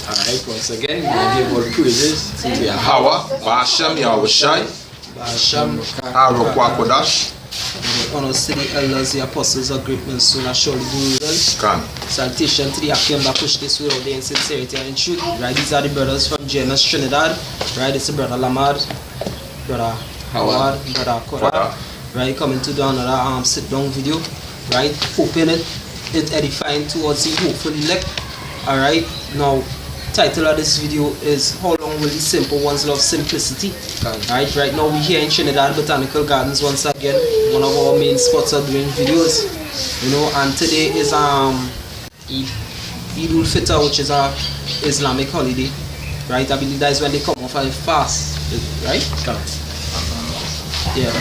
Alright, once again, we give all praises to Yahweh, Ba'ashem Yahushai, Ba'ashem Arokwakodash. Honors to the elders, the apostles, the great men, soon I surely do well. Salutation to the Akim that push this way out there in sincerity and in truth. Right, these are the brothers from Janus, Trinidad. Right, it's brother Lamar, brother Howard, brother Koda. Right, coming to do another sit down video. Right, hoping it edifying towards the hopeful elect. Alright, now title of this video is How Long Will the Simple Ones Love Simplicity? Alright, right now we're here in Trinidad Botanical Gardens once again. One of our main spots are doing videos. You know, and today is Eid ul-Fitr, which is a Islamic holiday. Right, I believe that is when they come off a fast. Right? Yeah,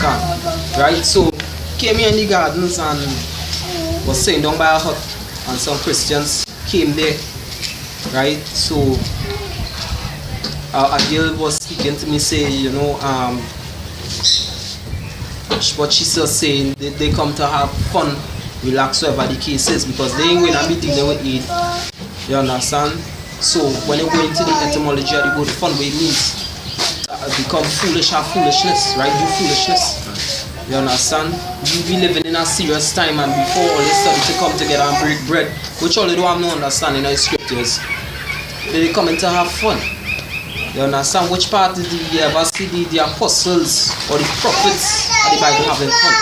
right, so came here in the gardens and was sitting down by a hut, and some Christians came there. Right, so a girl was speaking to me, say, you know, what she's just saying, they come to have fun, relax, whatever the case is, because they ain't going to be dealing with Eid. You understand? So when you go into the etymology of the word fun, what it means become foolish or foolishness, right? Do foolishness. You understand? You be living in a serious time, and before all this stuff to come together and break bread, which all they don't have no understanding of the scriptures, they come in to have fun. You understand? Which part did you ever see the apostles or the prophets of the Bible having fun?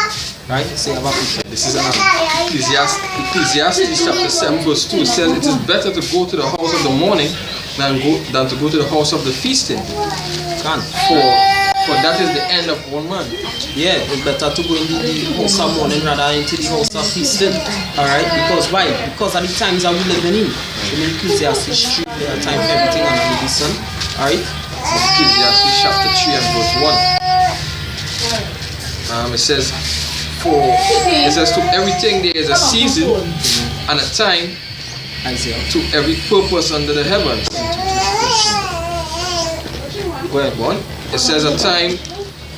Right? Say about it. This is Ecclesiastes chapter 7 verse 2. It says it is better to go to the house of the mourning than to go to the house of the feasting. For that is the end of one man. Yeah, it's better to go into the house of mourning rather than into the house of feasting. Alright, because why? Because of the times that we living in. In Ecclesiastes 3, there are time for everything under the sun. Alright? Ecclesiastes chapter 3 and verse 1. It says to everything there is a season and a time to every purpose under the heavens. Go ahead, boy. It says a time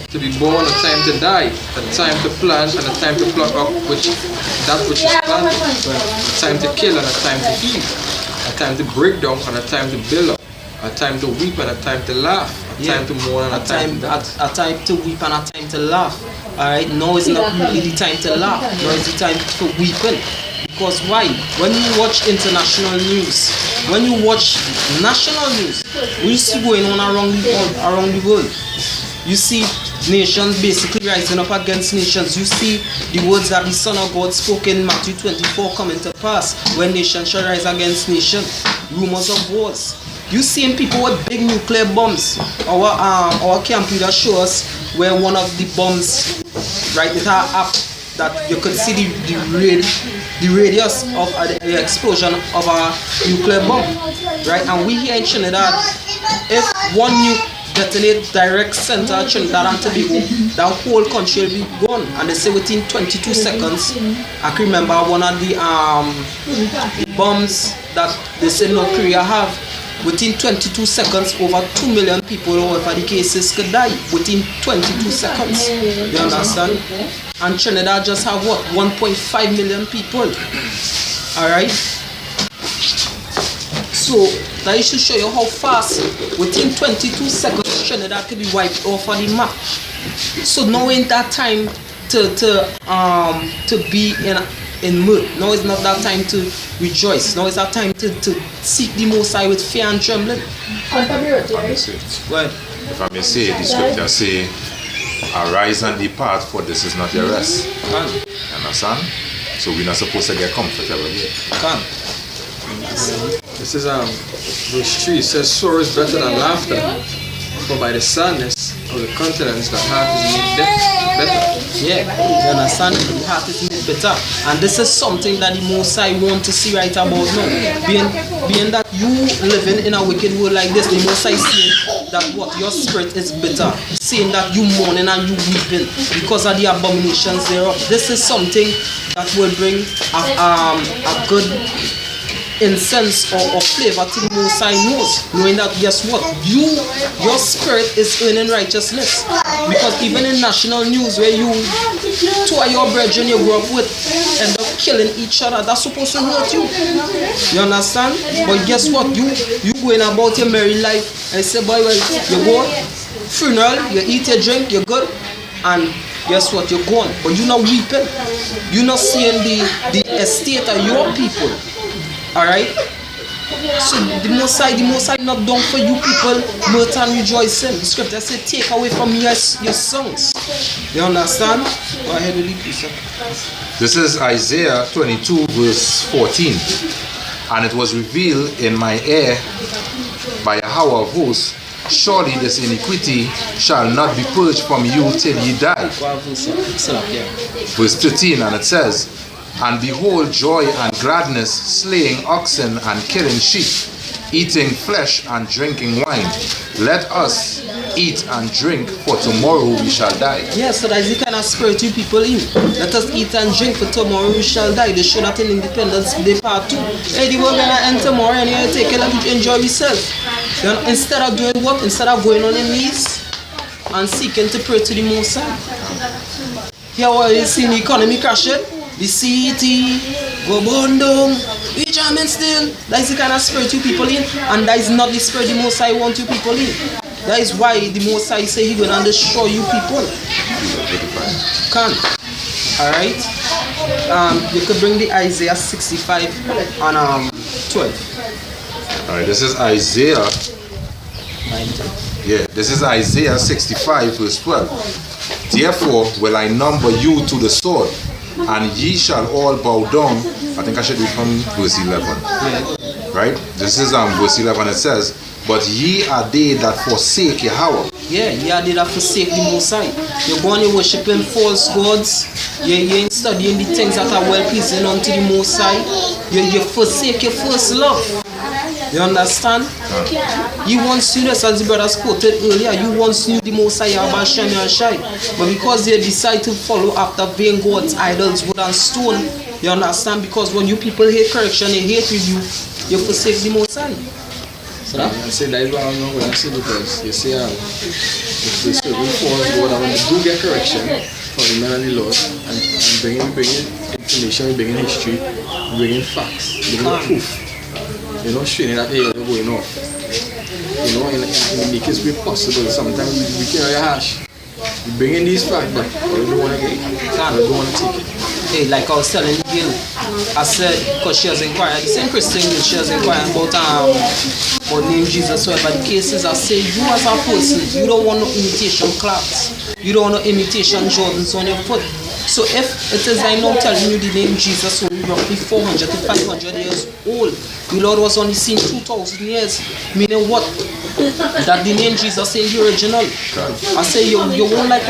to be born, a time to die, a time to plant and a time to pluck up that which is planted, a time to kill and a time to heal, a time to break down and a time to build up, a time to weep and a time to laugh, a time to mourn and a time to weep and a time to laugh. Alright, now is not really the time to laugh, now is the time for weeping. Because why? When you watch international news, when you watch national news, what you see going on around the world, you see nations basically rising up against nations. You see the words that the Son of God spoke in Matthew 24 coming to pass, when nation shall rise against nation, rumors of wars. You seeing people with big nuclear bombs. Our camp leader show us where one of the bombs, right, with our app, that you could see the radius of the explosion of a nuclear bomb, right? And we here in Trinidad, if one nuke detonates direct center of Trinidad and Tobago, the whole country will be gone. And they say within 22 seconds, I can remember one of the bombs that they say North Korea have. Within 22 seconds, over 2 million people, or whatever the cases, could die within 22 seconds. You understand? And Trinidad just have what? 1.5 million people. Alright? So, that should show you how fast, within 22 seconds, Trinidad could be wiped off of the map. So now ain't that time to be in mood. Now is not that time to rejoice. Now is that time to seek the Most High with fear and trembling. Well, if I may say, the scripture say, arise and depart, for this is not your rest. You understand? So we're not supposed to get comfortable here. This is verse 3. It says, sorrow is better than laughter, for by the sadness of the countenance the heart is made better. Yeah, you understand? The heart is made better. And this is something that the Most High want to see right about now. Being that you living in a wicked world like this, the Most High saying that what your spirit is bitter, saying that you mourning and you weeping because of the abominations thereof. This is something that will bring a good incense or flavor to the Most High nose, knowing that guess what? Your spirit is earning righteousness. Because even in national news where you two of your brethren you grew up with end up killing each other, that's supposed to hurt you. You understand? But guess what? You going about your merry life and say, boy, well, you go funeral, you eat, you drink, you're good, and guess what? You're gone. But you're not weeping. You're not seeing the estate of your people. Alright? So the Most High not done for you people, mirth and rejoicing. The scripture says, take away from your songs. You understand? Go ahead with it, sir. This is Isaiah 22 verse 14. And it was revealed in my ear by Yahweh of hosts, surely this iniquity shall not be purged from you till ye die. Verse 13, and it says, and behold joy and gladness, slaying oxen and killing sheep, eating flesh and drinking wine. Let us eat and drink, for tomorrow we shall die. Yes, so that is the kind of spirit you people in. Let us eat and drink, for tomorrow we shall die. They show that in Independence Day Part 2. Hey, the world gonna end tomorrow and you take it like you enjoy yourself. Then instead of doing what? Instead of going on your knees and seeking to pray to the Most High. Here what you see the economy crashing, the city go burn down, we jamming still. That is the kind of spirit you people in, and that is not the spirit the Most High want you people in. That is why the Most High say He gonna destroy you people. Can. Alright? You could bring the Isaiah 65 and 12. Alright, this is Isaiah. 19. Yeah, this is Isaiah 65 verse 12. Therefore will I number you to the sword, and ye shall all bow down. I think I should read from verse 11. Yeah. Right? This is verse 11. It says, but ye are they that forsake Yahweh. Yeah, ye are they that forsake the Most High. You're going to worshiping false gods. You ain't studying the things that are well pleasing unto the Most High. You forsake your first love. You understand? You once knew this, as the brothers quoted earlier, you once knew the Most High about shine and shine. But because they decide to follow after vain gods, idols, wood and stone, you understand? Because when you people hate correction, they hate with you, you forsake the Most High. So I say that is what I'm not going to say, because you see if they certain false God, and when they do get correction for the men and the Lord, and bringing information, bringing history, bringing facts, bringing proof. You know, straining that hey, you're going off. You know, and make it be possible. Sometimes we carry a hash. We bring in these facts, but we don't want to get it. We don't want to take it. Hey, like I was telling you, I said, because she was inquiring, the same Christian, she was inquiring about name Jesus, whatever the case is. I say, you as a person, you don't want no imitation clocks. You don't want no imitation Jordans on your foot. So if it is I now telling you the name Jesus, only roughly 400 to 500 years old, the Lord was only seen 2,000 years, meaning what? That the name Jesus is the original. I say you won't like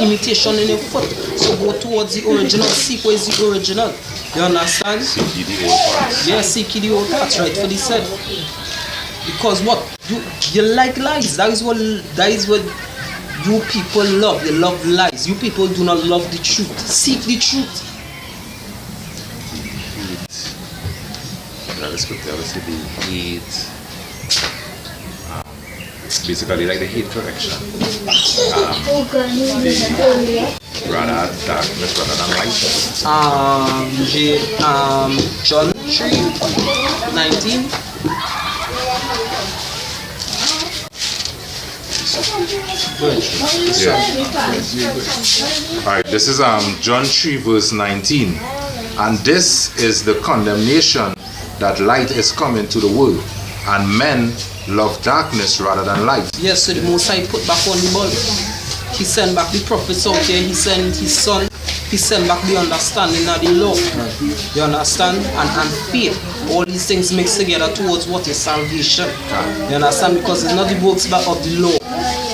imitation in your foot, so go towards the original, seek where is the original. You understand? Seek ye the old parts. Yeah, seek ye the old parts, right? For the said. Because what? You like lies. That is what you people love. You love lies. You people do not love the truth. Seek the truth. The scripture obviously the hate, basically like the hate correction. The rather darkness rather than light. John 3:19. Yeah. Alright, this is John 3 verse 19. And this is the condemnation, that light is coming to the world, and men love darkness rather than light. Yes, so the Most High put back on the bulb. He sent back the prophets out here. He sent His Son. He sent back the understanding of the law. You understand? And faith. All these things mixed together towards what is salvation. You understand? Because it's not the works back of the law.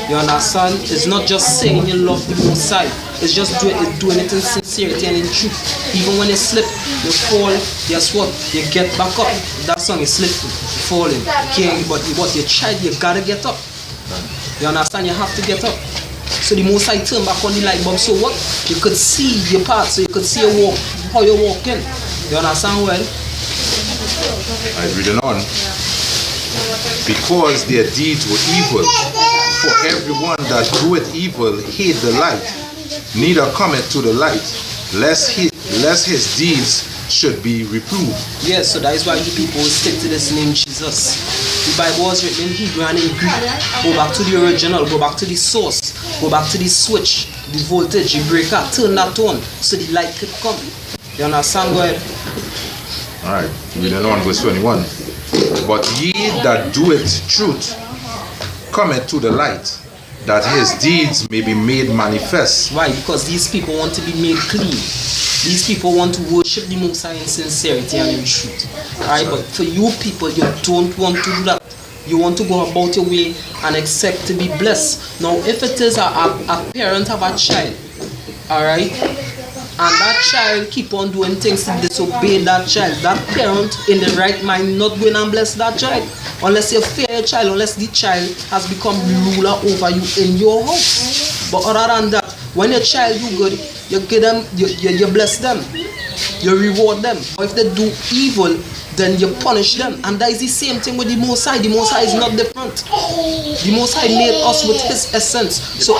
You understand? It's not just saying you love the Most High. It's just doing it in sincerity and in truth. Even when you slip, you fall, guess what? You get back up. That song is slipping, falling, king, but what you tried, you gotta get up. You understand? You have to get up. So the Most High turned back on the light bulb. So what? You could see your path, so you could see your walk, how you're walking. You understand well? I read on. Because their deeds were evil. For everyone that doeth evil hate the light, neither cometh to the light, lest his deeds should be reproved. Yes, so that is why you people stick to this name Jesus. The Bible was written in Hebrew and in Greek. Go back to the original, go back to the source, go back to the switch, the voltage, the breaker, turn that on so the light could come. You understand? Go ahead. Alright, reading on verse 21. But ye that doeth truth cometh to the light, that his deeds may be made manifest. Why? Because these people want to be made clean. These people want to worship the Most High in sincerity and in truth. Alright, but for you people, you don't want to do that. You want to go about your way and expect to be blessed. Now, if it is a parent of a child, alright, and that child keep on doing things to disobey that child, that parent in the right mind not going and bless that child. Unless you fear your child, unless the child has become ruler over you in your house. But other than that, when your child do good, you give them, you bless them, you reward them. Or if they do evil, then you punish them. And that is the same thing with the Most High. The Most High is not different. The Most High made us with His essence. So,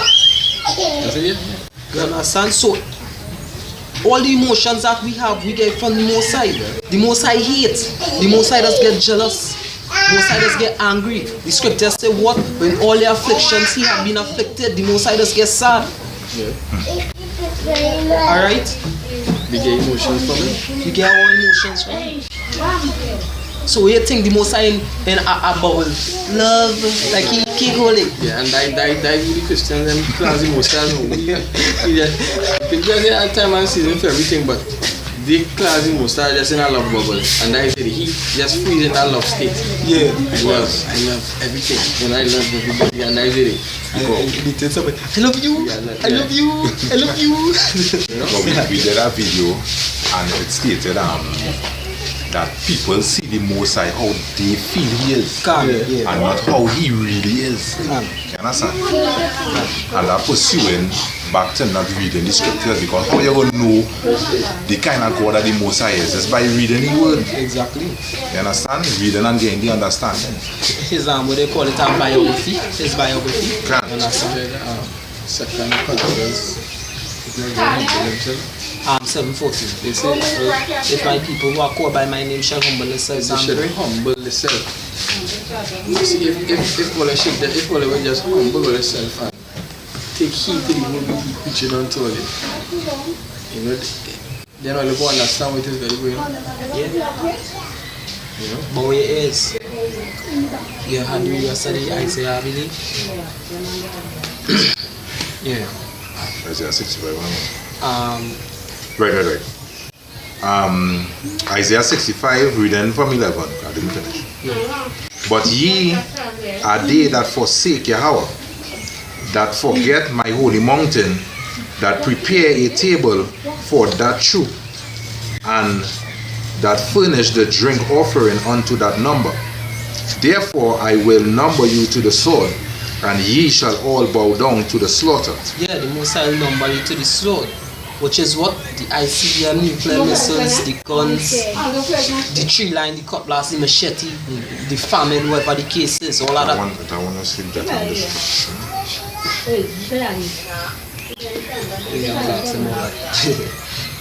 you understand? So, all the emotions that we have, we get from the Most High. The Most High hates. The Most High does get jealous. The Most High does get angry. The scriptures say what? When all the afflictions He have been afflicted, the Most High does get sad. Alright? We get emotions from Him. We get our emotions from Him. So you think the Most High in a bubble, love, like He can't hold it. Yeah, and that really Christians and class emotions. Because they have time and season for everything, but they class emotions just in a love bubble. And that is it. He just freeze in that love state. Yeah. I love everything. And I love everybody, and that is it. I love you. I love you. I love you. But we did a video and it stated that people see the Most High how they feel He is, and not how He really is. You understand? And that puts you in back to not reading the scriptures, because how you gonna know the kind of God that the Most High is? Just by reading the word. Exactly. You understand? Reading and getting the understanding. His what they call it a biography. His biography. Can't. You understand? Second Corinthians 7:14. They say, if my people who are called by my name shall humble themselves they and should pray. humble themselves. See, if all will just humble themselves and take heed to the word we preaching and told it, you know, then all people understand what is going on. Yeah. You know? But where it is, you had you yesterday, Isaiah, I believe. Yeah. Isaiah 65. Right. Isaiah 65, reading from 11. I didn't finish. Yeah. But ye are they that forsake Yahweh, that forget my holy mountain, that prepare a table for that troop, and that furnish the drink offering unto that number. Therefore I will number you to the sword, and ye shall all bow down to the slaughter. Yeah, the Most High will number you to the sword, which is what? The ICBM, nuclear missiles, the guns, the tree line, the cutlass, the machete, the famine, whatever the case is, all of that. I want to see that on the scripture.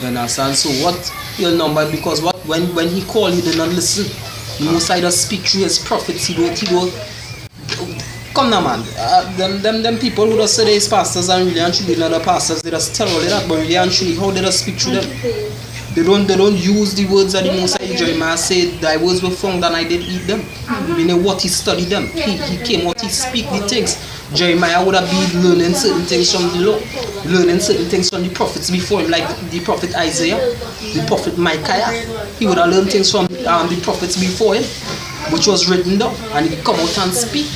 You understand? So what he'll number, because what when he called you, did not listen. The Most High does speak through His prophets. He don't. Come now, man. Them people who just say they're pastors and really and truly not the pastors, they just tell all that, but really and truly, how they just speak through them? They don't use the words that the Most High. Jeremiah said, "Thy words were found and I did eat them." Meaning what he studied them. He came what he speak the things. Jeremiah would have been learning certain things from the law, learning certain things from the prophets before him, like the prophet Isaiah, the prophet Micaiah. He would have learned things from the prophets before him, which was written down, and he come out and speak.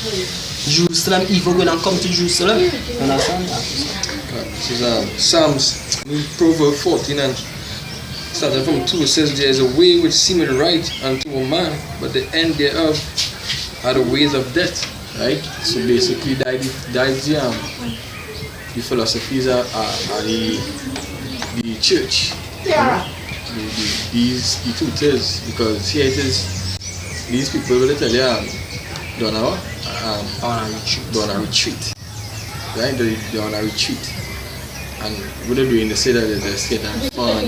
Jerusalem, evil going and come to Jerusalem. Understand? This is Psalms, Proverbs 14 and starting from 2, it says, there is a way which seemeth right unto a man, but the end thereof are the ways of death. Right? So basically the philosophies are the church. the truth is, because here it is, these people will tell you they're on a retreat. Right? They're on a retreat. And what they're doing, they say that they're just here to have fun.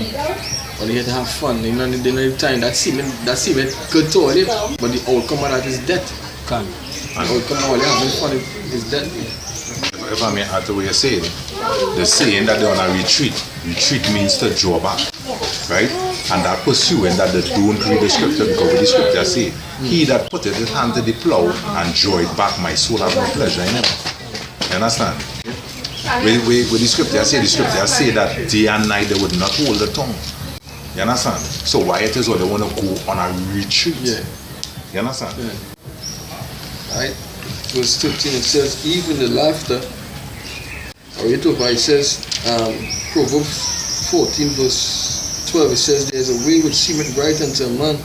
Or they're here to have fun. They don't have time. That seems good to all it, but the outcome of that is death. The outcome of all they're having fun is death. If I may add to what you're saying, the saying that they're on a retreat means to draw back, right? And that pursuing that they don't read the scripture, because what the scripture say, he that putteth his hand to the plow and draw it back, my soul have no pleasure in him. You understand? With the scripture say that day and night they would not hold the tongue. You understand? So why it is what they want to go on a retreat? Yeah. You understand? Yeah. Right? Verse 13 it says, even the laughter, or it says, Proverbs 14 verse 12, it says, there is a way which seemeth right unto a man,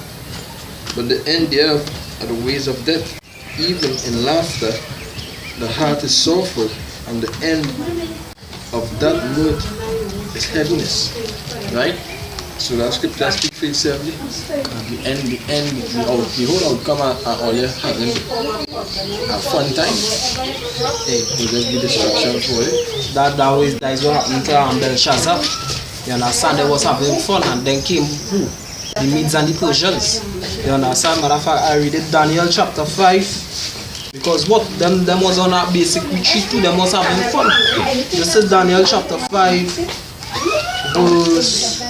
but the end thereof are the ways of death. Even in laughter the heart is sorrowful, and the end of that mirth is heaviness. Right? So that scripture speaks for itself. The whole outcome are all you having a fun time. It will just be distraction for it. That is what happened to Belshazzar. You understand? They was having fun, and then came who? The Medes and the Persians. You understand? Matter of fact, I read it Daniel chapter 5. Because what? Them was on a basic retreat too. Them was having fun. This is Daniel chapter 5 verse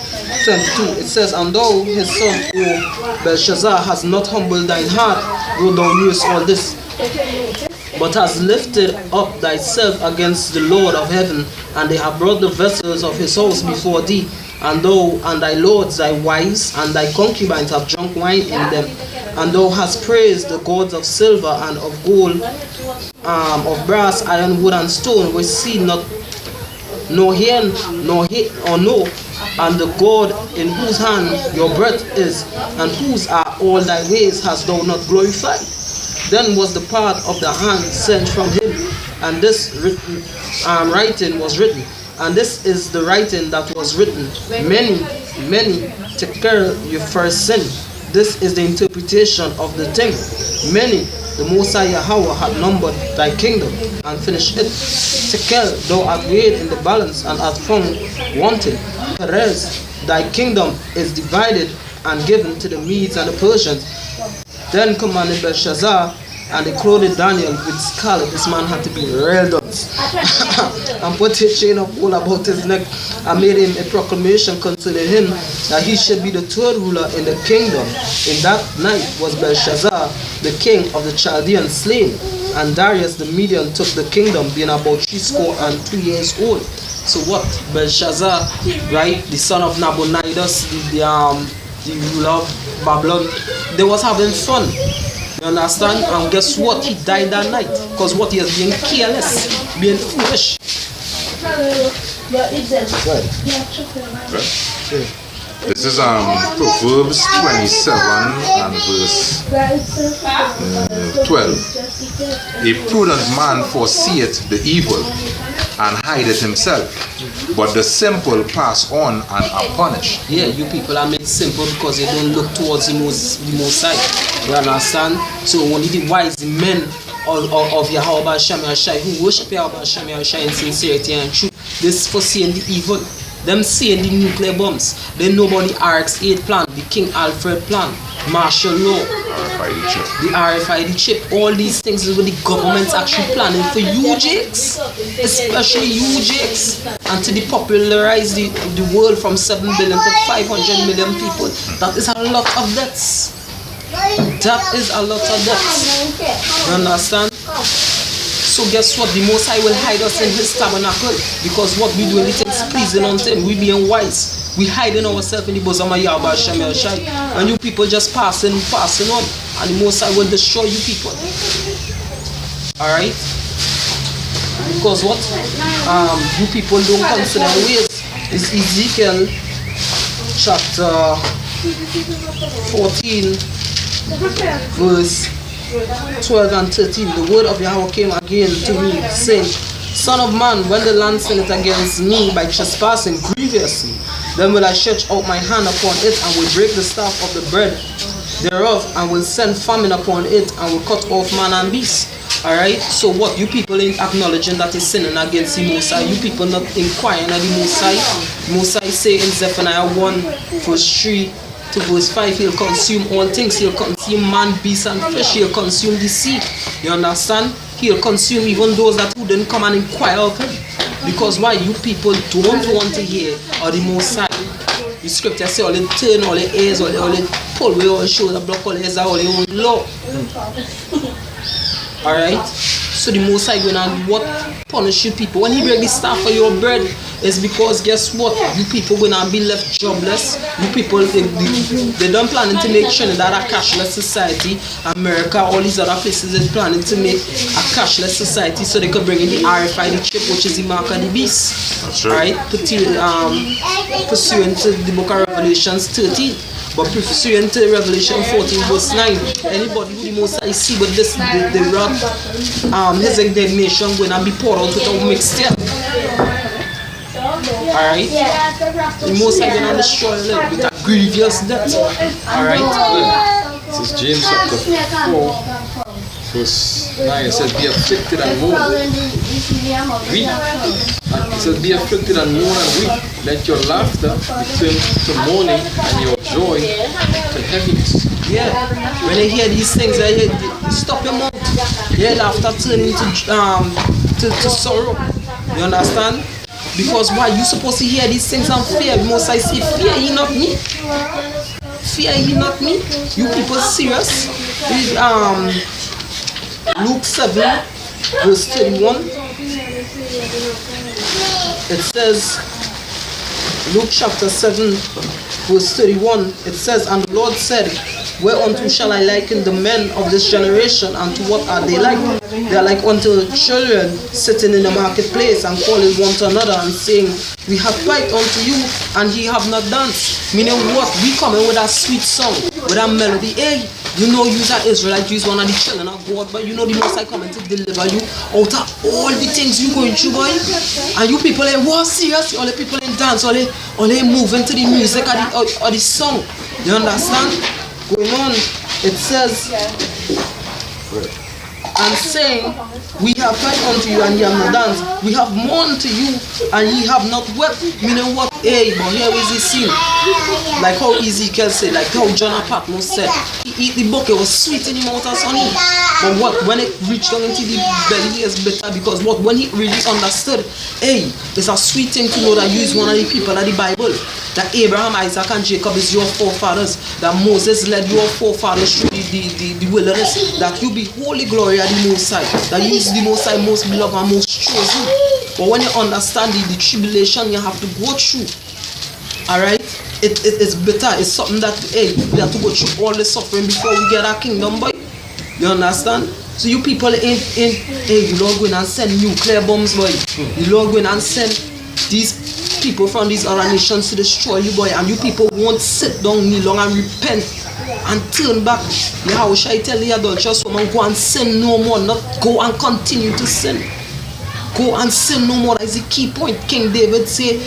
22. It says, and thou his son, O Belshazzar, has not humbled thine heart, though thou knewest all this, but hast lifted up thyself against the Lord of heaven, and they have brought the vessels of his house before thee, and thou and thy lords, thy wives, and thy concubines have drunk wine in them, and thou hast praised the gods of silver and of gold, of brass, iron, wood, and stone, which see not, nor hear, nor know, and the God in whose hand your breath is, and whose are all thy ways, hast thou not glorified. Then was the part of the hand sent from him, and this writing was written. And this is the writing that was written. Many tekel your first sin. This is the interpretation of the thing. Many, the Most High Yahweh had numbered thy kingdom and finished it. Tekel, thou art weighed in the balance and art found wanting. Perez, thy kingdom is divided and given to the Medes and the Persians. Then commanded Belshazzar, and they clothed Daniel with scarlet. This man had to be real duds. And put a chain of gold about his neck, and made him a proclamation concerning him, that he should be the third ruler in the kingdom. In that night was Belshazzar, the king of the Chaldeans, slain, and Darius the Median took the kingdom, being about 62 years old. So what? Belshazzar, right, the son of Nabonidus, the ruler of Babylon, they was having fun. You understand? And guess what? He died that night. Because what? He is being careless, being foolish. This is Proverbs 27 and verse 12. A prudent man foreseeth the evil and hideth himself, but the simple pass on and are punished. Yeah, you people are made simple because they don't look towards the most high. You understand? So only the wise men of Yahweh Shai who worship Yahweh Shai in sincerity and truth, this foreseeing the evil. Them seeing the nuclear bombs. They know about the RX-8 plan, the King Alfred plan, martial law, the RFID chip. All these things is what the government's actually planning for you, Jakes. Especially you, Jakes. And to depopularize the world from 7 billion to 500 million people. That is a lot of deaths. That is a lot of deaths. You understand? So guess what? The Most High will hide us in his tabernacle. Because what we doing, it is pleasing unto him. We being wise. We hiding ourselves in the bosom of Yahweh Shai. And you people just passing on. And the Most High will destroy you people. Alright? Because what? You people don't consider ways. It's Ezekiel chapter 14 verse 12 and 13. The word of Yahweh came again to me, saying, Son of man, when the land sinneth against me by trespassing grievously, Then will I stretch out my hand upon it, and will break the staff of the bread thereof, and will send famine upon it, and will cut off man and beast. Alright, so what? You people ain't acknowledging that is sinning against the Most High. You people not inquiring at the Most High. Most High say in Zephaniah 1 verse 3 to verse 5, he'll consume all things. He'll consume man, beast and fish. He'll consume the sea. You understand? He'll consume even those that who didn't come and inquire of him. Because why? You people don't want to hear of the Most High. The scripture say all they turn, all the ears, all they pull away, all the shoulder block, all the ears, all the own law. Alright? So the Most High going on what? Punish you people. When he break the staff for your bread, it's because guess what? You people going to be left jobless. You people, they don't planning to make Trinidad a cashless society. America, all these other places is planning to make a cashless society so they could bring in the RFID chip, which is the mark of the beast. That's right. Pursuant to the book of Revelations 13. But pursuant to Revelation 14 verse 9, anybody who the Most High see with this, the wrath, his indignation going to be poured out without mixed step. Alright? The Most High going to destroy them with a grievous death. Alright? This is James chapter 4 verse 9. It says, be afflicted and mourn. Weep. And it says, be afflicted and mourn and weep. Let your laughter return to mourning and your joy to heaviness. Yeah. When they hear these things, they stop your mouth. Yeah, laughter turn into sorrow. You understand? Because why? You supposed to hear these things and fear. Most I say, fear ye not me. Fear ye not me. You people serious? Luke 7 verse 31. It says, Luke chapter 7 verse 31, it says, and the Lord said, whereunto shall I liken the men of this generation, and to what are they like? They are like unto children sitting in the marketplace and calling one to another and saying, we have piped unto you, and ye have not danced. Meaning what? We coming with a sweet song, with a melody. Hey, you know you are Israelite, you is one of the children of God, but you know the Most High coming to deliver you out of all the things you going through, boy. And you people ain't what serious, all the people ain't dance, all they moving to the music or the song. You understand? Going on, it says, and saying, we have cried unto you and ye have not danced. We have mourned to you and ye have not wept. Meaning what? Hey, but here is the scene. Like how Ezekiel said, like how John Patmos said, he eat the bucket, was sweet in the mouth as honey. But what? When it reached down into the belly, it's bitter. Because what? When he really understood, hey, it's a sweet thing to know that you is one of the people of the Bible. That Abraham, Isaac and Jacob is your forefathers. That Moses led your forefathers through the wilderness. That you be holy glory of the Most High. That you is the Most High, most beloved and most chosen. But when you understand the tribulation you have to go through, alright, it's bitter. It's something that, hey, we have to go through all the suffering before we get our kingdom, boy. You understand? So you people ain't hey, you Lord going and send nuclear bombs, boy. You Lord going and send these people from these other nations to destroy you, boy, and you people won't sit down kneel long and repent and turn back. Yeah, how shall I tell the adulterous woman, go and sin no more, not go and continue to sin. Go and sin no more. That is the key point. King David say,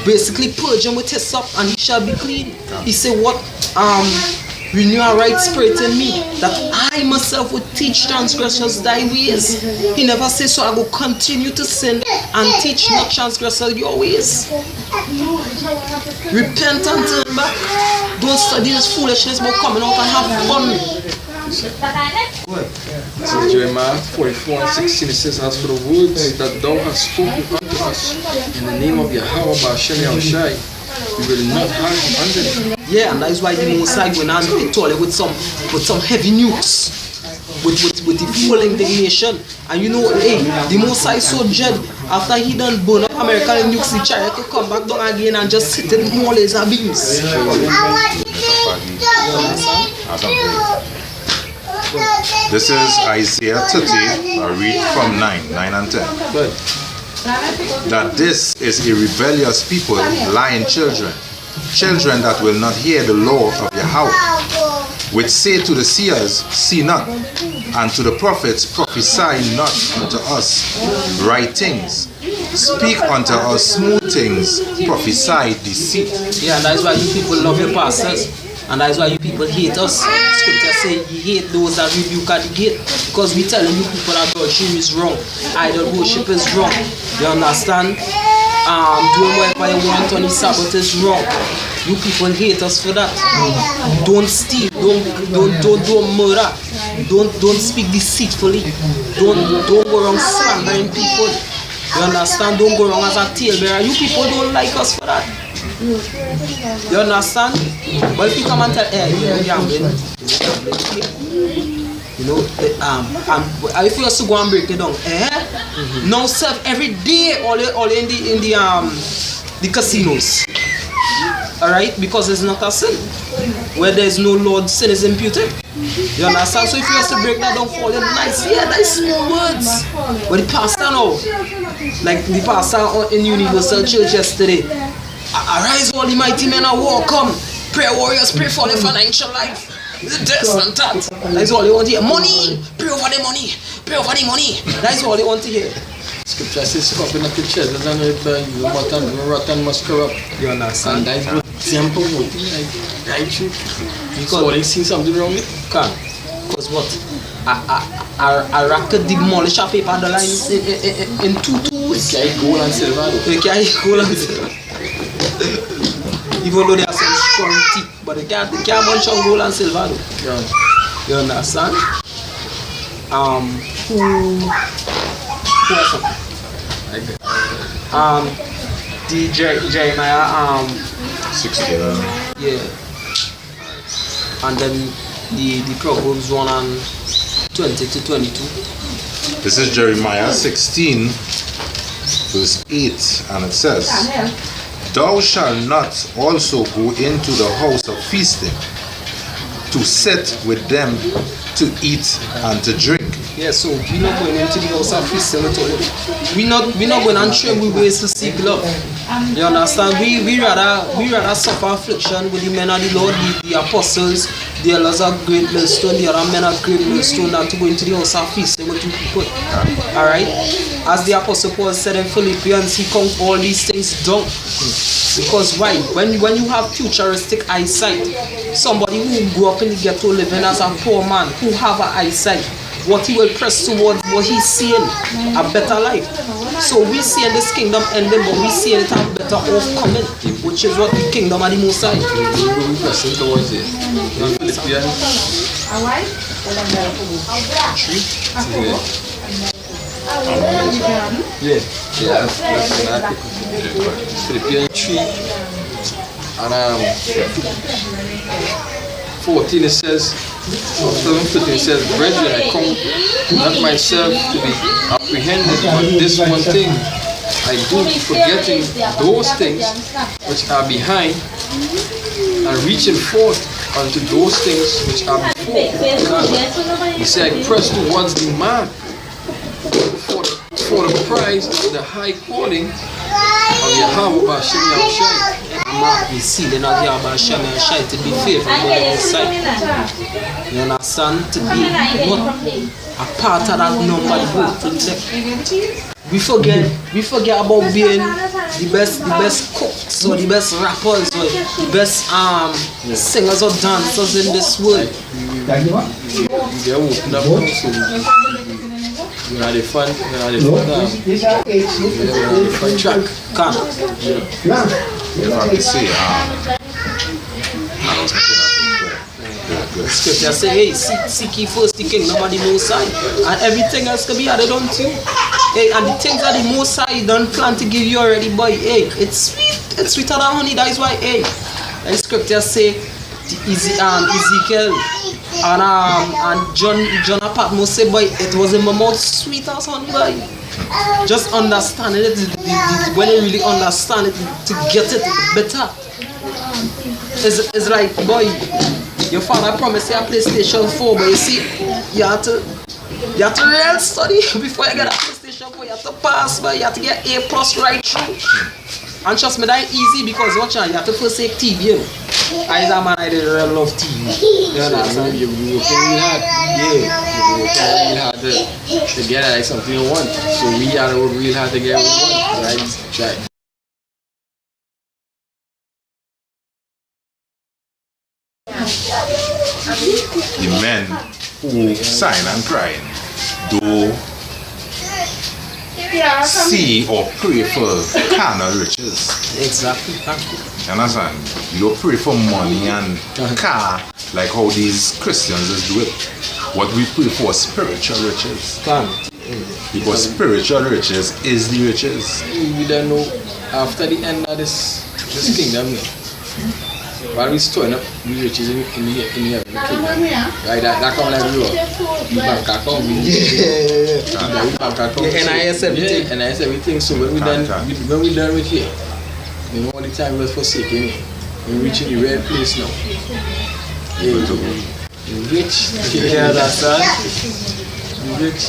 basically purge him with hyssop and he shall be clean. He say what? Renew a right spirit in me, that I myself would teach transgressors thy ways. He never says, so I will continue to sin and teach not transgressors your ways. Repent and turn back. Don't study this foolishness but coming out and have fun. Go ahead. This is Jeremiah 44 and 16. It says, as for the words that thou hast spoken unto us in the name of Yahweh Ba'ashem Yahushai, we will not harm under them. Yeah, and that is why the Most High went and hit all with some heavy nukes. With the full indignation. And you know, hey, the Most High so dread, after he done burn up American nukes, the chariot could come back down again and just hit it more laser beams. This is Isaiah 30. I read from 9 and 10. Good. That this is a rebellious people, lying children, children that will not hear the law of Yahweh, which say to the seers, see not, and to the prophets, prophesy not unto us right things, Speak unto us smooth things, prophesy deceit. Yeah, and that is why you people love your pastors. And that is why you people hate us. Scripture say you hate those that rebuke at the gate. Because we telling you people that worship is wrong. Idol worship is wrong. You understand? Doing whatever you want on the Sabbath is wrong. You people hate us for that. Don't steal. Don't murder. Don't speak deceitfully. Don't go around slandering people. You understand? Don't go around as a talebearer. You people don't like us for that. You understand? But if you come and tell, hey, you know, if you also go and break it down, now serve every day, all in the casinos. Alright? Because it's not a sin. Where there is no Lord, sin is imputed. You understand? So if you have to break that down for them, nice, yeah, that is small words. But the pastor now, like the pastor in Universal Church yesterday, arise all the mighty men of war, come. Prayer warriors, pray for their financial life. This and that. That's all they want to hear. Money! Pray over the money. Pray over the money. That's all they want to hear. Scripture says, "Scorpion at the children and the rotten must corrupt." You understand? And that's what example would be like. Right? Because they see something wrong with it. Can. Because what? A rocket demolish a paper the lines in two They carry gold and silver. They carry gold and silver. Even though they have some strong teeth, but they can't munch on gold and silver though. Yeah. You understand? Who else? The Jeremiah 16. yeah. And then the Proverbs 1 and 20 to 22. This is Jeremiah 16, verse 8, and it says, "Thou shalt not also go into the house of feasting, to sit with them to eat and to drink." Yeah, so we're not going into the house of feasting at all. We're not going and trade ways to seek love. You understand? We rather suffer affliction with the men of the Lord, the apostles, the elders of great millstone, the other men of great millstone, than to go into the house of feasting with you people. Alright? As the apostle Paul said in Philippians, he counts all these things down. Because why? When you have futuristic eyesight, somebody who grew up in the ghetto living as a poor man, who have an eyesight, what he will press towards what he's seeing, a better life. So we see this kingdom ending, but we see it have better off coming, which is what the kingdom of the Most High. We're pressing towards it. Philippians 3. Yeah. Philippians 3 and 14 it says, 15 it says, "Brethren, I come not myself to be apprehended, but this one thing I do, forgetting those things which are behind, and reaching forth unto those things which are before." He said, "I press towards the mark for the prize of the high calling of Yahweh Hashem Yahushai." The sealing of Yahweh Hashem Yahushai to be faithful to the Most High. You understand? To be what? A part of that number we forget about being the best cooks or the best rappers or the best singers or dancers in this world. We had a fun track. If I could say, Scripture say, hey, seek ye first the kingdom of the Most High, and everything else can be added unto you. Hey, and the things that the Most High don't plan to give you already, boy, hey, it's sweet. It's sweeter than honey. That is why, hey, the scripture say, Ezekiel and John Patmos say, boy, it was in my mouth sweet as honey, boy. Just understand it. When you really understand it, to get it better. It's like, boy, your father promised you a PlayStation 4, but you see, you have to real study before you get a PlayStation 4. You have to pass, but you have to get A+ right through. And trust me, that easy because watch out, you have to forsake TV, you know. I am a man, I did really love TV. You understand? You working really hard. Yeah. You working really hard to get like something you want. So we are to work really hard to get what we want. Right? Try. The men who sign and crying do see or pray for carnal riches. Exactly. Thank you. You understand? You don't pray for money and car like how these Christians is doing. What we pray for is spiritual riches. Because spiritual riches is the riches. We don't know after the end of this kingdom. While we storing up the riches in the kingdom. Right? That come like you. The bank account. The bank account. NIS everything. Yeah, NIS everything. So when we done with here, the only time was forsaking it. We're reaching the right place now. Yeah, we're rich. Yeah, that's right. We're rich.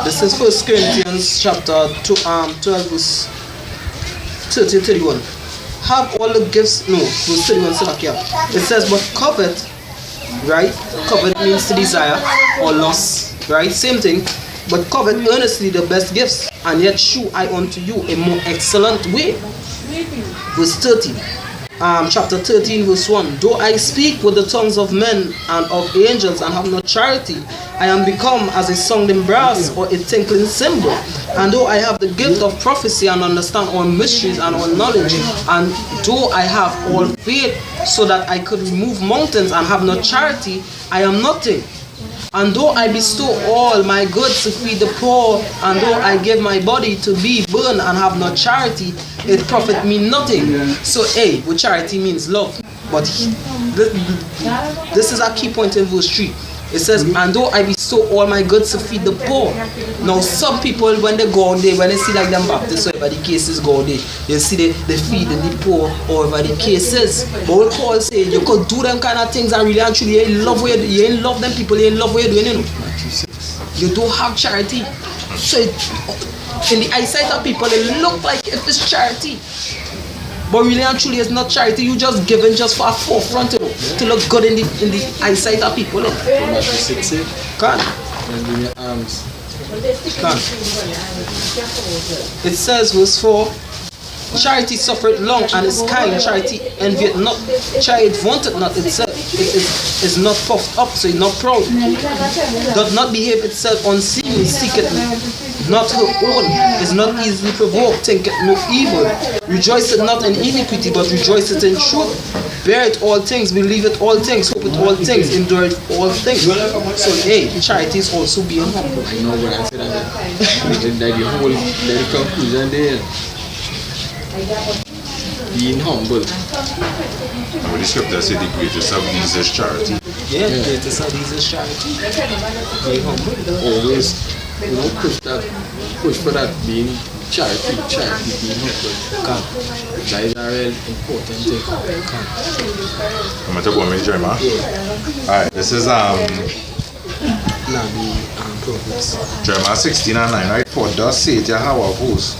This is 1 Corinthians chapter 12 verse 30-31. Have all the gifts, no, verse 31 still back here. It says, but covet, right? Covet means to desire or lust, right? Same thing. But covet earnestly the best gifts, and yet shew I unto you a more excellent way. Verse 30. Chapter 13 verse 1. Though I speak with the tongues of men and of angels and have not charity, I am become as a sounding brass or a tinkling cymbal. And though I have the gift of prophecy and understand all mysteries and all knowledge, and though I have all faith so that I could remove mountains and have not charity, I am nothing. And though I bestow all my goods to feed the poor, and though I give my body to be burned and have not charity, it profit me nothing. So, with charity means love. But this is a key point in verse 3. It says, and though I bestow all my goods to feed the poor. Now, some people, when they go out there, when they see like them Baptists, or whatever the cases go out there, they see they feeding the poor, or whatever the cases. But what Paul say, you could do them kind of things and really and truly, you ain't love them people, you ain't love what you're doing, you know. You don't have charity. So, in the eyesight of people, it look like if it's charity. But really and truly, it's not charity. You just giving just for a forefront, you know, to look good in the eyesight of people. You know. Can. In your arms. Can. It says, verse 4, charity suffereth long and is kind. Charity envieth not. Charity vaunteth not itself. It is not puffed up, so it's not proud. Doth not behave itself unseemly. Seeketh not her own. Is not easily provoked. Thinketh no evil. Rejoiceth not in iniquity, but rejoiceth in truth. Beareth all things. Believeth all things. Hopeth all things. Endureth all things. So, charity is also being humble. I know when I said that. That the whole conclusion there. Being humble. And when the scripture says the greatest of these is charity. Yeah, the greatest of these is charity. Being humble. Always, push for that being charity, being humble. That is a real important thing. I'm going to go with Jeremiah. Alright, this is Proverbs. Jeremiah 16 and 9, right? For thus saith Yahweh of hosts,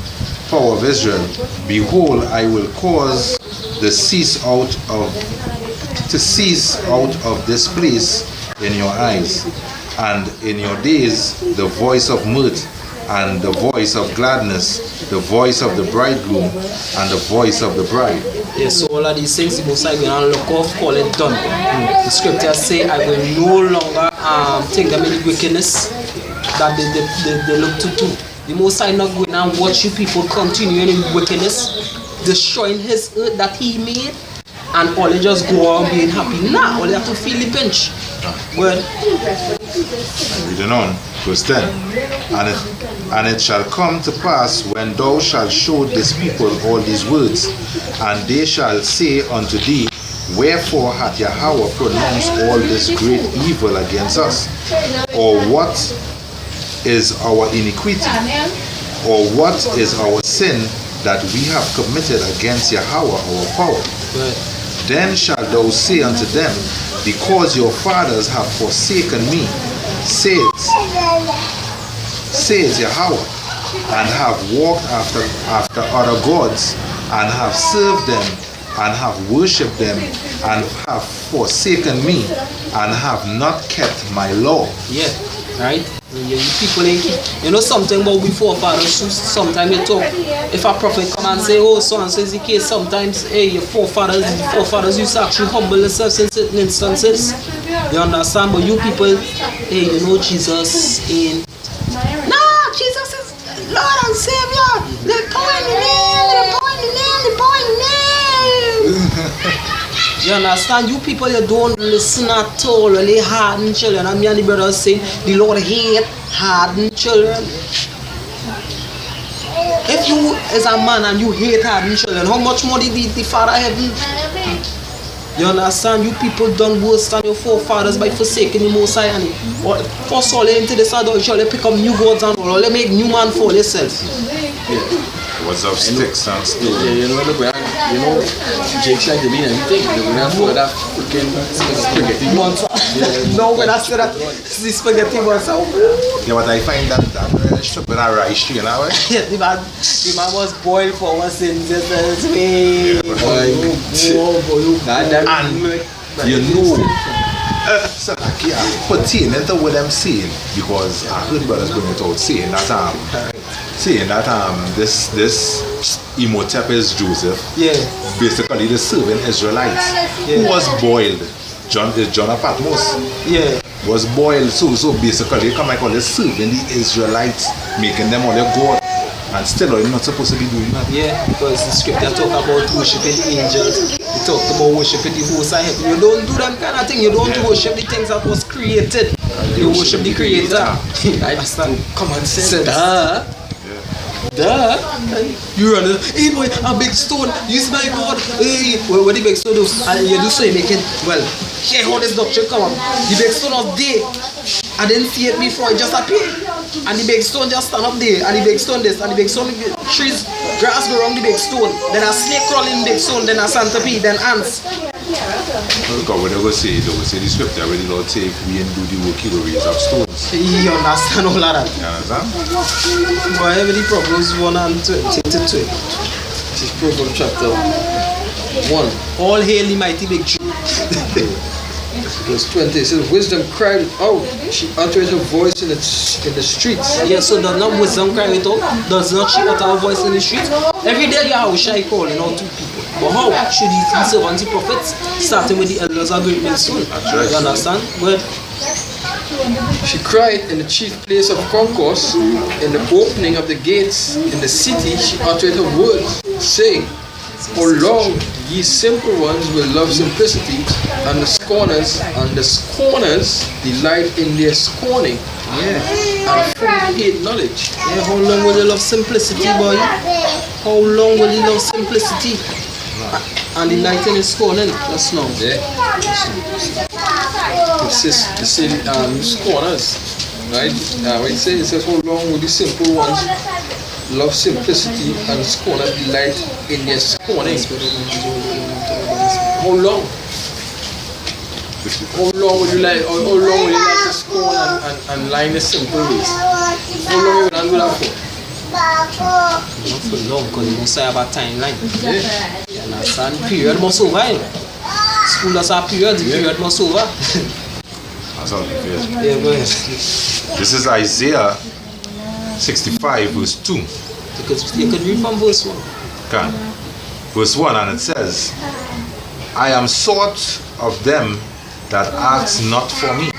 power of Israel, behold, I will cause to cease out of this place in your eyes, and in your days the voice of mirth and the voice of gladness, the voice of the bridegroom and the voice of the bride. Yes, so all of these things the Most High will look off, call it done. The scriptures say, I will no longer take them in the wickedness that they look to do. The Most High not going and watch you people continuing in wickedness, destroying his earth that he made, and all they just go on being happy. Nah, all they have to feel the pinch. Well, reading on, verse 10. And it shall come to pass when thou shalt show this people all these words, and they shall say unto thee, wherefore hath Yahweh pronounced all this great evil against us? Or what is our iniquity? Or what is our sin that we have committed against Yahweh our power? Then shalt thou say unto them, because your fathers have forsaken me, says Yahweh, and have walked after other gods, and have served them, and have worshipped them, and have forsaken me, and have not kept my law. Yeah, right? You people ain't keep. You know something about we forefathers, sometimes you talk, if a prophet come and say, oh, so and so is the case, sometimes, hey, your forefathers used to actually humble themselves in certain instances. You understand? But you people, hey, you know Jesus ain't. Nah, Jesus is Lord and Savior. The power in the name, the power in the name, the power in the name. You understand? You people, you don't listen at all. Really hardened children. And me and the brothers saying the Lord hate hardened children. If you as a man and you hate hardened children, how much more did the Father heaven? You understand? You people done worse than your forefathers by forsaking the Most High. And first all into this adultery, they pick up new gods and all. They make new man for yourself. What's up, sticks and stones? Yeah, Jake said to me and everything. We're not for that freaking spaghetti monster. No, when I said that, it's the spaghetti monster. Yeah, but I find that when I rice, you know, Yeah, the man was boiled for one since this way. and you know, so I can't pertaining to what I'm saying, because I heard brothers bring it out saying that this Imhotep is Joseph, Yeah. basically the servant Israelites who was boiled. John of Patmos Yeah. was boiled, so basically come I call the servant the Israelites, making them all their God, and still are not supposed to be doing that. Yeah, because the scripture talk about worshiping angels. It talk about worshiping the host of heaven. You don't do them kind of thing. You don't worship the things that was created. You worship the Creator. I understand. Common sense. Duh. You run hey boy, a big stone, use my God. Hey, what the big stone do? And you do so you make it, well, hear how this doctrine come up. The big stone was there. I didn't see it before, it just appeared. And the big stone just stand up there. And the big stone this, and the big stone, trees, grass go around the big stone. Then a snake crawl in the big stone, then a centipede, then ants. Look at what they will say the scripture where the Lord say if we ain't do the work, he will raise up stones. You understand all of that? You understand? But every Proverbs 1 and 22. This is Proverbs chapter 1. All hail the mighty big tree. Verse 20, it says, wisdom cried out, she uttered her voice in the streets. Yeah, so does not wisdom cry it out? Does not she utter her voice in the streets? Every day you have shy calling out to people. But how should these three servants, the prophets, starting with the elders are great men soon? You understand? But She cried in the chief place of concourse, in the opening of the gates in the city, she uttered her words, saying, how long ye simple ones will love simplicity, and the scorners delight in their scorning. And fools hate knowledge. yeah, how long will you love simplicity, boy? How long will you love simplicity? And the light in is scorning. Let's know. Yeah. It says scorners, right? It says how long will the simple ones love simplicity and scorners delight in their scorning? How long? How long would you like? How long will you like to scorn and lie in the simple ways? How long will you do that for? Not for long, because you must have a timeline. Yeah. You understand? Period must over. School does have period, the period must over. That's all it is. Yeah, go ahead. This is Isaiah 65 verse 2. You could read from verse 1. Can. Verse 1, and it says, I am sought of them that ask not for me.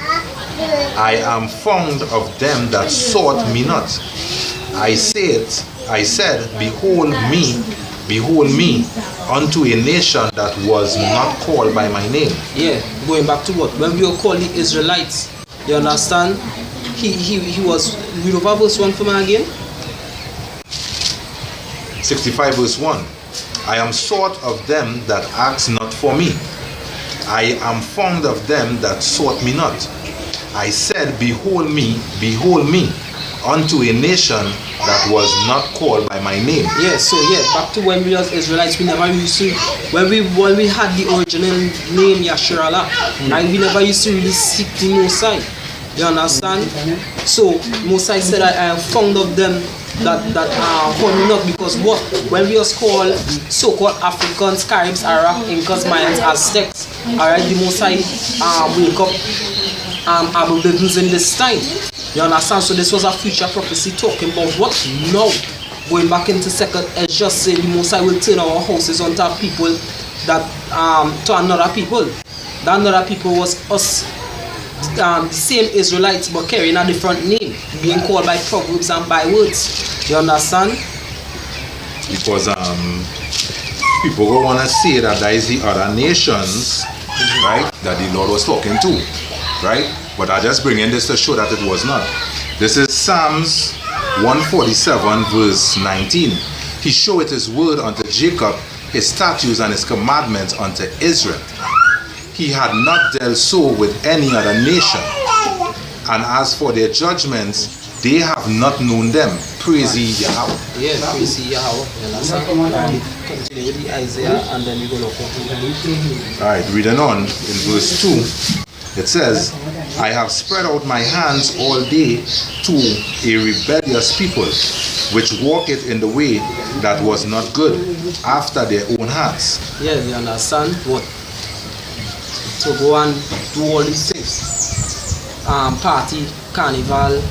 I am found of them that sought me not. I said, behold me, unto a nation that was not called by my name. Yeah, going back to what? When we were called the Israelites, you understand? He was, read over verse 1 for me again. 65 verse 1. I am sought of them that ask not for me. I am found of them that sought me not. I said, behold me, unto a nation that was not called by my name. Yeah, so yeah, back to when we as Israelites, we never used to, when we had the original name Yasharallah, and we never used to really seek the Most High. You understand? So Most High said, I am found of them coming up, because what when we was called so-called Africans, Caribs, Arab, Incas, Mayans, Aztecs, alright, the Most High wake up Aboriginals in this time. You understand? So this was a future prophecy talking about what now. Going back into second, it's just saying the Most High will turn our houses onto people that to another people. That another people was us, the same Israelites but carrying a different name, being called by proverbs and by words. You understand? Because people will want to say that there is the other nations, right, that the Lord was talking to, right? But I just bring in this to show that it was not. This is Psalms 147 verse 19. He showeth his word unto Jacob, his statutes and his commandments unto Israel. He had not dealt so with any other nation. And as for their judgments, they have not known them. Praise ye Yahweh. Yeah, praise ye Yahweh. Continue with the Isaiah and then we go look at. Alright, reading on in verse 2. It says, I have spread out my hands all day to a rebellious people, which walketh in the way that was not good, after their own hearts. Yeah, you understand what? To go and do all these things. Party, carnival,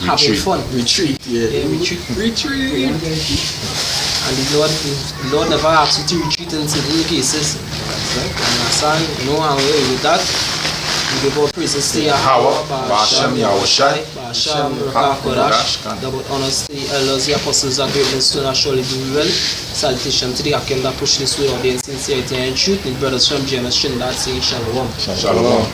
having fun. Retreat, yeah. Retreat. And the Lord never asks you to retreat in certain cases. Right? You understand? You know how we with that. We give all praises to Yahweh, Ba'ashem Yahushai, Ba'ashem Kodash, double honors to the elders, the apostles, and greatness to surely be well. Salutation to the Akim that push this way out there in sincerity and truth. The brothers from James Trinidad saying Shalom. Shalom.